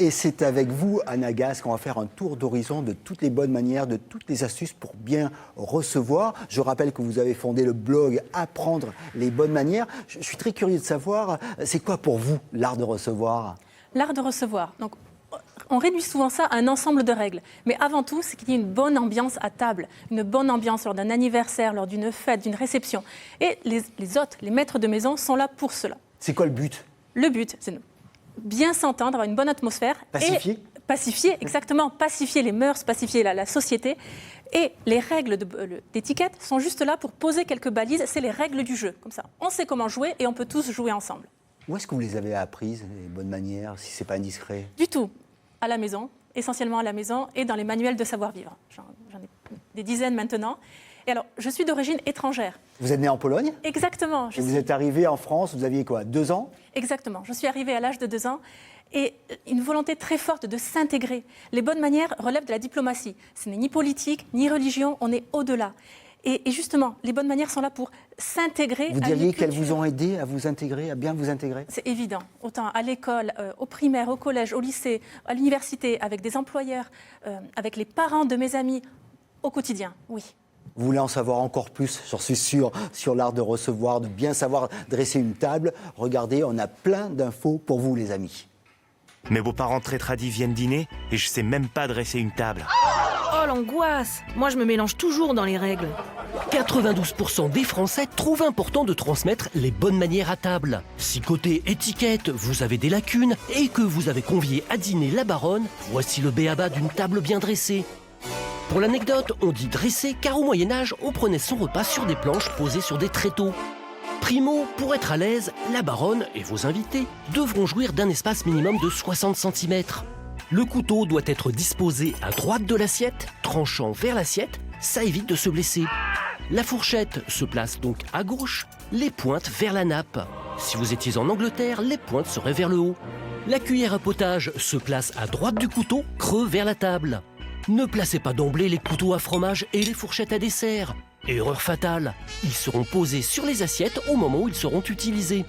Et c'est avec vous, Anna Gasse, qu'on va faire un tour d'horizon de toutes les bonnes manières, de toutes les astuces pour bien recevoir. Je rappelle que vous avez fondé le blog Apprendre les bonnes manières. Je suis très curieux de savoir, c'est quoi pour vous l'art de recevoir ? L'art de recevoir. Donc, on réduit souvent ça à un ensemble de règles. Mais avant tout, c'est qu'il y ait une bonne ambiance à table, une bonne ambiance lors d'un anniversaire, lors d'une fête, d'une réception. Et les hôtes, les maîtres de maison sont là pour cela. C'est quoi le but ? Le but, c'est de bien s'entendre, avoir une bonne atmosphère. Pacifier ? Pacifier, exactement. Pacifier les mœurs, pacifier la société. Et les règles d'étiquette sont juste là pour poser quelques balises. C'est les règles du jeu. Comme ça, on sait comment jouer et on peut tous jouer ensemble. Où est-ce que vous les avez apprises, les bonnes manières, si ce n'est pas indiscret ? Du tout. À la maison, essentiellement à la maison et dans les manuels de savoir-vivre. J'en ai des dizaines maintenant. Et alors, je suis d'origine étrangère. Vous êtes né en Pologne ? Exactement. Et vous êtes arrivé en France, vous aviez quoi, 2 ans ? Exactement. Je suis arrivée à l'âge de 2 ans et une volonté très forte de s'intégrer. Les bonnes manières relèvent de la diplomatie. Ce n'est ni politique, ni religion, on est au-delà. Et justement, les bonnes manières sont là pour s'intégrer. Vous diriez qu'elles vous ont aidé à vous intégrer, à bien vous intégrer ? C'est évident. Autant à l'école, au primaire, au collège, au lycée, à l'université, avec des employeurs, avec les parents de mes amis, au quotidien, oui. Vous voulez en savoir encore plus, j'en suis sûr, sur l'art de recevoir, de bien savoir dresser une table. Regardez, on a plein d'infos pour vous, les amis. Mes beaux-parents très tradis viennent dîner et je sais même pas dresser une table. Oh l'angoisse! Moi je me mélange toujours dans les règles. 92% des Français trouvent important de transmettre les bonnes manières à table. Si côté étiquette, vous avez des lacunes et que vous avez convié à dîner la baronne, voici le b.a.-ba d'une table bien dressée. Pour l'anecdote, on dit dresser car au Moyen-Âge, on prenait son repas sur des planches posées sur des tréteaux. Primo, pour être à l'aise, la baronne et vos invités devront jouir d'un espace minimum de 60 cm. Le couteau doit être disposé à droite de l'assiette, tranchant vers l'assiette, ça évite de se blesser. La fourchette se place donc à gauche, les pointes vers la nappe. Si vous étiez en Angleterre, les pointes seraient vers le haut. La cuillère à potage se place à droite du couteau, creux vers la table. Ne placez pas d'emblée les couteaux à fromage et les fourchettes à dessert. Erreur fatale, ils seront posés sur les assiettes au moment où ils seront utilisés.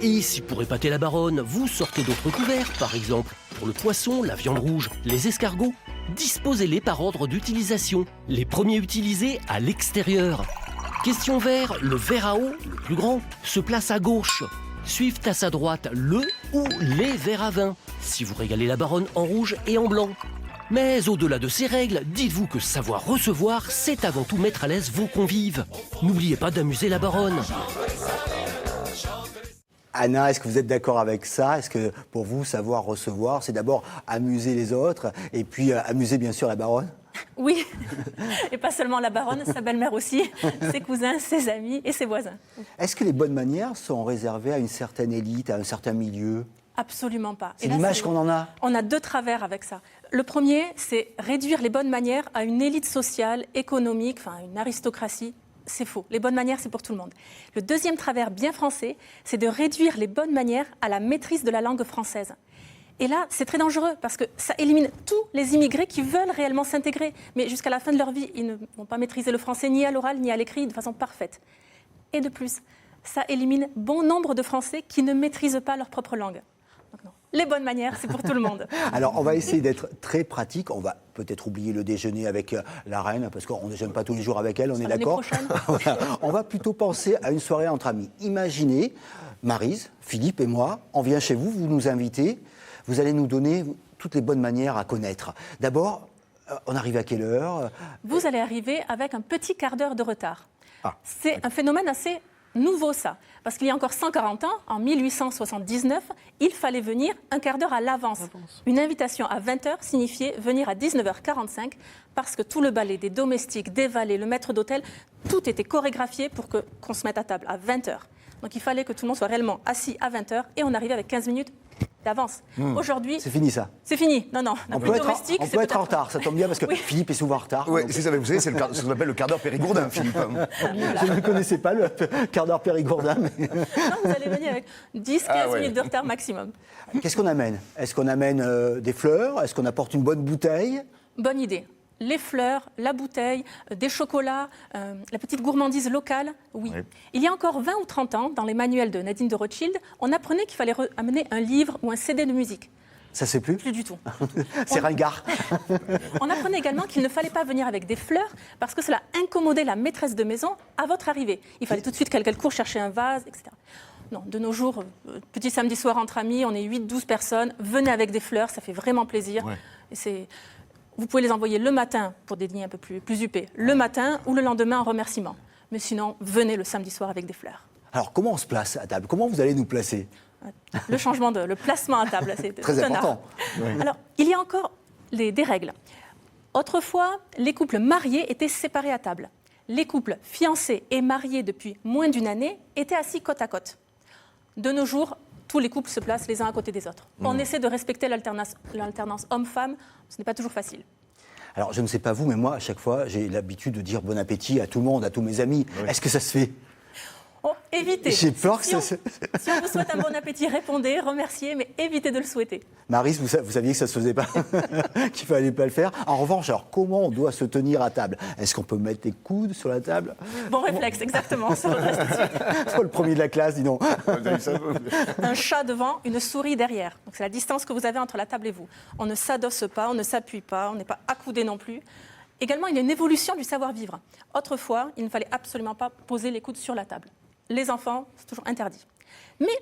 Et si pour épater la baronne, vous sortez d'autres couverts, par exemple pour le poisson, la viande rouge, les escargots, disposez-les par ordre d'utilisation. Les premiers utilisés à l'extérieur. Question verre, le verre à eau, le plus grand, se place à gauche. Suivent à sa droite le ou les verres à vin, si vous régalez la baronne en rouge et en blanc. Mais au-delà de ces règles, dites-vous que savoir recevoir, c'est avant tout mettre à l'aise vos convives. N'oubliez pas d'amuser la baronne. Anna, est-ce que vous êtes d'accord avec ça ? Est-ce que pour vous, savoir recevoir, c'est d'abord amuser les autres et puis amuser bien sûr la baronne ? Oui, et pas seulement la baronne, sa belle-mère aussi, ses cousins, ses amis et ses voisins. Est-ce que les bonnes manières sont réservées à une certaine élite, à un certain milieu ? Absolument pas. C'est l'image qu'on en a ? On a 2 travers avec ça. Le premier, c'est réduire les bonnes manières à une élite sociale, économique, enfin une aristocratie. C'est faux. Les bonnes manières, c'est pour tout le monde. Le deuxième travers bien français, c'est de réduire les bonnes manières à la maîtrise de la langue française. Et là, c'est très dangereux parce que ça élimine tous les immigrés qui veulent réellement s'intégrer. Mais jusqu'à la fin de leur vie, ils ne vont pas maîtriser le français ni à l'oral ni à l'écrit de façon parfaite. Et de plus, ça élimine bon nombre de Français qui ne maîtrisent pas leur propre langue. Donc non, les bonnes manières, c'est pour tout le monde. Alors, on va essayer d'être très pratique. On va peut-être oublier le déjeuner avec la reine, parce qu'on ne déjeune pas tous les jours avec elle, on est d'accord ? Voilà. On va plutôt penser à une soirée entre amis. Imaginez, Maryse, Philippe et moi, on vient chez vous, vous nous invitez, vous allez nous donner toutes les bonnes manières à connaître. D'abord, on arrive à quelle heure ? Vous allez arriver avec un petit quart d'heure de retard. Ah, c'est un phénomène assez nouveau, ça. Parce qu'il y a encore 140 ans, en 1879, il fallait venir un quart d'heure à l'avance. Une invitation à 20h signifiait venir à 19h45 parce que tout le balai des domestiques, des valets, le maître d'hôtel, tout était chorégraphié pour qu'on se mette à table à 20h. Donc il fallait que tout le monde soit réellement assis à 20h et on arrivait avec 15 minutes d'avance. Aujourd'hui... C'est fini ça ? C'est fini. Non, non. On peut être en retard, ça tombe bien parce que oui. Philippe est souvent en retard. Oui, c'est ça, vous savez, c'est ce qu'on appelle le quart d'heure périgourdin, Philippe. Je ne connaissais pas le quart d'heure périgourdin. Mais... Non, vous allez venir avec 10-15 minutes de retard maximum. Qu'est-ce qu'on amène ? Est-ce qu'on amène des fleurs ? Est-ce qu'on apporte une bonne bouteille ? Bonne idée. Les fleurs, la bouteille, des chocolats, la petite gourmandise locale, oui. Il y a encore 20 ou 30 ans, dans les manuels de Nadine de Rothschild, on apprenait qu'il fallait amener un livre ou un CD de musique. Ça se fait plus? Plus du tout. C'est ringard. On apprenait également qu'il ne fallait pas venir avec des fleurs parce que cela incommodait la maîtresse de maison à votre arrivée. Il fallait tout de suite qu'elle court chercher un vase, etc. Non, de nos jours, petit samedi soir entre amis, on est 8-12 personnes, venez avec des fleurs, ça fait vraiment plaisir. Ouais. Et vous pouvez les envoyer le matin pour des dîners un peu plus huppés, le matin ou le lendemain en remerciement. Mais sinon, venez le samedi soir avec des fleurs. Alors, comment on se place à table? Comment vous allez nous placer? Le placement à table, c'est Très tout un art. important. Oui. Alors, il y a encore des règles. Autrefois, les couples mariés étaient séparés à table. Les couples fiancés et mariés depuis moins d'une année étaient assis côte à côte. De nos jours, tous les couples se placent les uns à côté des autres. On essaie de respecter l'alternance homme-femme, ce n'est pas toujours facile. Alors, je ne sais pas vous, mais moi, à chaque fois, j'ai l'habitude de dire bon appétit à tout le monde, à tous mes amis. Oui. Est-ce que ça se fait? Oh, évitez. J'ai peur que si on vous souhaite un bon appétit, répondez, remerciez, mais évitez de le souhaiter. Maryse, vous saviez que ça ne se faisait pas, qu'il ne fallait pas le faire. En revanche, alors, comment on doit se tenir à table? Est-ce qu'on peut mettre les coudes sur la table? Bon réflexe, exactement. Ça redresse tout de suite. Le premier de la classe, dis donc. Un chat devant, une souris derrière. Donc c'est la distance que vous avez entre la table et vous. On ne s'adosse pas, on ne s'appuie pas, on n'est pas accoudé non plus. Également, il y a une évolution du savoir-vivre. Autrefois, il ne fallait absolument pas poser les coudes sur la table. Les enfants, c'est toujours interdit. Mais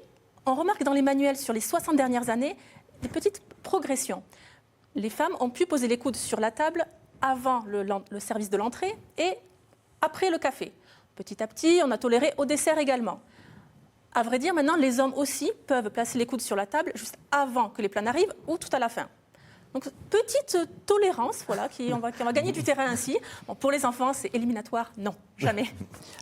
on remarque dans les manuels sur les 60 dernières années des petites progressions. Les femmes ont pu poser les coudes sur la table avant le service de l'entrée et après le café. Petit à petit, on a toléré au dessert également. À vrai dire, maintenant, les hommes aussi peuvent placer les coudes sur la table juste avant que les plats n'arrivent ou tout à la fin. Donc, petite tolérance, voilà, on va gagner du terrain ainsi. Bon, pour les enfants, c'est éliminatoire? Non, jamais.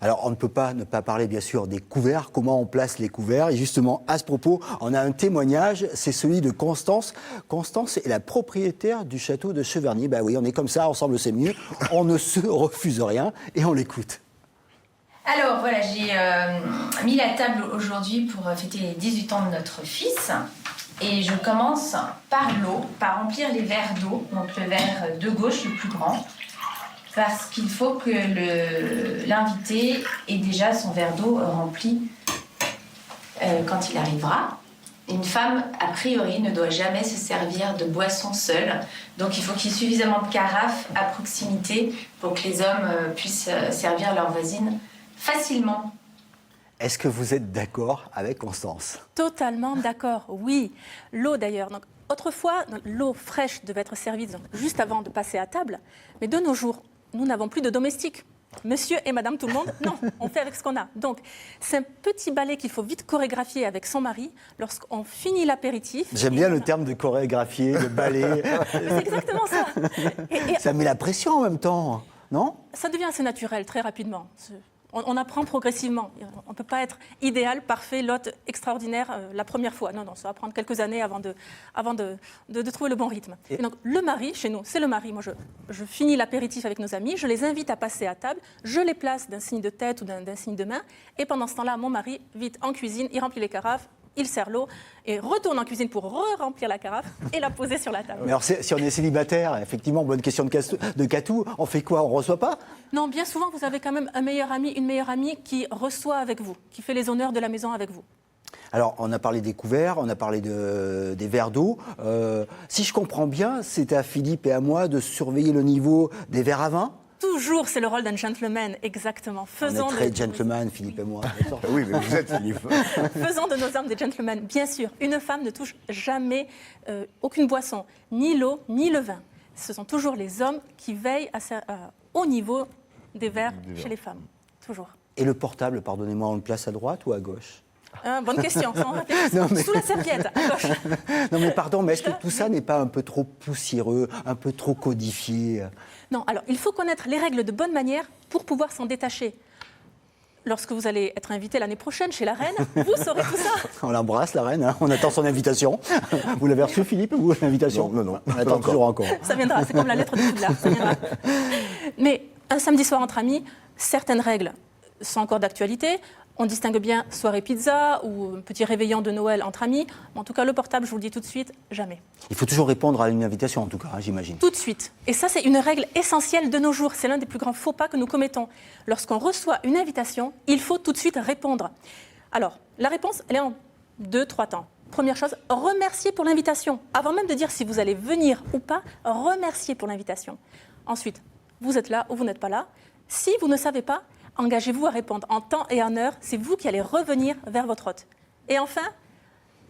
Alors, on ne peut pas ne pas parler, bien sûr, des couverts, comment on place les couverts. Et justement, à ce propos, on a un témoignage, c'est celui de Constance. Constance est la propriétaire du château de Cheverny. Ben oui, on est comme ça, ensemble c'est mieux. On ne se refuse rien et on l'écoute. Alors voilà, j'ai mis la table aujourd'hui pour fêter les 18 ans de notre fils. Et je commence par l'eau, par remplir les verres d'eau, donc le verre de gauche, le plus grand, parce qu'il faut que l'invité ait déjà son verre d'eau rempli quand il arrivera. Une femme, a priori, ne doit jamais se servir de boisson seule, donc il faut qu'il y ait suffisamment de carafes à proximité pour que les hommes puissent servir leur voisine facilement. Est-ce que vous êtes d'accord avec Constance? Totalement d'accord, oui. L'eau d'ailleurs. Donc, autrefois, l'eau fraîche devait être servie juste avant de passer à table. Mais de nos jours, nous n'avons plus de domestiques. Monsieur et madame tout le monde, non, on fait avec ce qu'on a. Donc, c'est un petit ballet qu'il faut vite chorégraphier avec son mari lorsqu'on finit l'apéritif. J'aime bien le terme de chorégraphier, de ballet. C'est exactement ça. Ça met la pression en même temps, non? Ça devient assez naturel très rapidement. On apprend progressivement. On ne peut pas être idéal, parfait, l'hôte extraordinaire la première fois. Non, ça va prendre quelques années avant de trouver le bon rythme. Et donc, le mari, chez nous, c'est le mari. Moi, je finis l'apéritif avec nos amis, je les invite à passer à table, je les place d'un signe de tête ou d'un signe de main. Et pendant ce temps-là, mon mari, vite en cuisine, il remplit les carafes, il sert l'eau et retourne en cuisine pour re-remplir la carafe et la poser sur la table. Mais alors, si on est célibataire, effectivement, bonne question de Catou, on fait quoi? On ne reçoit pas? Non, bien souvent, vous avez quand même un meilleur ami, une meilleure amie qui reçoit avec vous, qui fait les honneurs de la maison avec vous. Alors, on a parlé des couverts, on a parlé des verres d'eau. Si je comprends bien, c'est à Philippe et à moi de surveiller le niveau des verres à vin? Toujours, c'est le rôle d'un gentleman, exactement. On est très gentleman, Philippe et moi. Oui, mais vous êtes Philippe. Faisons de nos hommes des gentlemen. Bien sûr, une femme ne touche jamais aucune boisson, ni l'eau, ni le vin. Ce sont toujours les hommes qui veillent au niveau des verres chez les femmes. Toujours. Et le portable, pardonnez-moi, on le place à droite ou à gauche? Bonne question. Sous la serviette, à gauche. Non mais pardon, mais est-ce que tout ça n'est pas un peu trop poussiéreux, un peu trop codifié? Non, alors il faut connaître les règles de bonne manière pour pouvoir s'en détacher. Lorsque vous allez être invité l'année prochaine chez la reine, vous saurez tout ça. On l'embrasse, la reine, hein. On attend son invitation. Vous l'avez reçue, Philippe, ou l'invitation? Non. On attend toujours encore. Ça viendra, c'est comme la lettre de Poudlard, ça viendra. Mais un samedi soir entre amis, certaines règles sont encore d'actualité. On distingue bien soirée pizza ou un petit réveillon de Noël entre amis. En tout cas, le portable, je vous le dis tout de suite, jamais. Il faut toujours répondre à une invitation, en tout cas, hein, j'imagine. Tout de suite. Et ça, c'est une règle essentielle de nos jours. C'est l'un des plus grands faux pas que nous commettons. Lorsqu'on reçoit une invitation, il faut tout de suite répondre. Alors, la réponse, elle est en 2-3 temps. première chose, remerciez pour l'invitation. Avant même de dire si vous allez venir ou pas, remerciez pour l'invitation. Ensuite, vous êtes là ou vous n'êtes pas là. Si vous ne savez pas, engagez-vous à répondre en temps et en heure. C'est vous qui allez revenir vers votre hôte. Et enfin,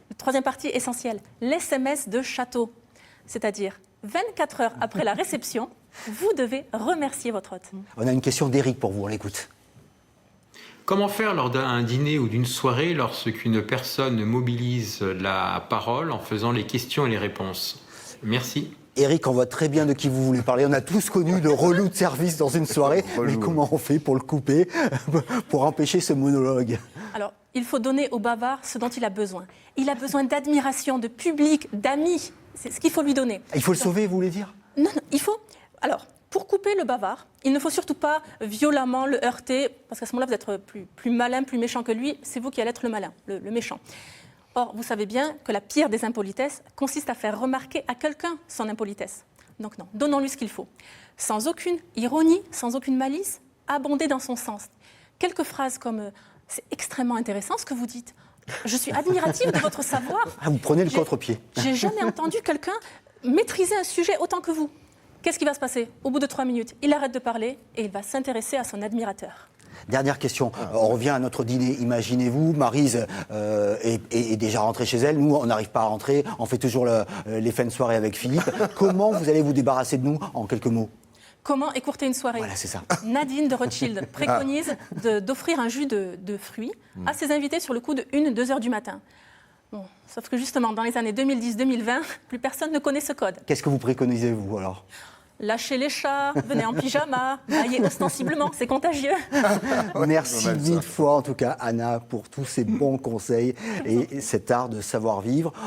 la troisième partie essentielle, l'SMS de château. C'est-à-dire, 24 heures après la réception, vous devez remercier votre hôte. On a une question d'Éric pour vous, on l'écoute. Comment faire lors d'un dîner ou d'une soirée lorsqu'une personne mobilise la parole en faisant les questions et les réponses? Merci. Éric, on voit très bien de qui vous voulez parler. On a tous connu le relou de service dans une soirée. Mais comment on fait pour le couper, pour empêcher ce monologue? Alors, il faut donner au bavard ce dont il a besoin. Il a besoin d'admiration, de public, d'amis. C'est ce qu'il faut lui donner. Il faut le sauver, vous voulez dire? Non, il faut... Alors, pour couper le bavard, il ne faut surtout pas violemment le heurter, parce qu'à ce moment-là, vous êtes plus malin, plus méchant que lui. C'est vous qui allez être le malin, le méchant. Or, vous savez bien que la pire des impolitesses consiste à faire remarquer à quelqu'un son impolitesse. Donc non, donnons-lui ce qu'il faut. Sans aucune ironie, sans aucune malice, abonder dans son sens. Quelques phrases comme « c'est extrêmement intéressant ce que vous dites »,« je suis admirative de votre savoir ». Ah, vous prenez le contre-pied. J'ai jamais entendu quelqu'un maîtriser un sujet autant que vous. Qu'est-ce qui va se passer? Au bout de 3 minutes, il arrête de parler et il va s'intéresser à son admirateur. Dernière question, on revient à notre dîner. Imaginez-vous, Maryse est déjà rentrée chez elle, nous on n'arrive pas à rentrer, on fait toujours les fins de soirée avec Philippe. Comment vous allez vous débarrasser de nous en quelques mots? Comment écourter une soirée? Voilà, c'est ça. Nadine de Rothschild préconise d'offrir un jus de fruits à ses invités sur le coup de 1-2 heures du matin. Bon, sauf que justement, dans les années 2010-2020, plus personne ne connaît ce code. Qu'est-ce que vous préconisez, vous, alors? Lâchez les chats, venez en pyjama, maillez ostensiblement, c'est contagieux. Merci mille fois, en tout cas, Anna, pour tous ces bons conseils et cet art de savoir vivre.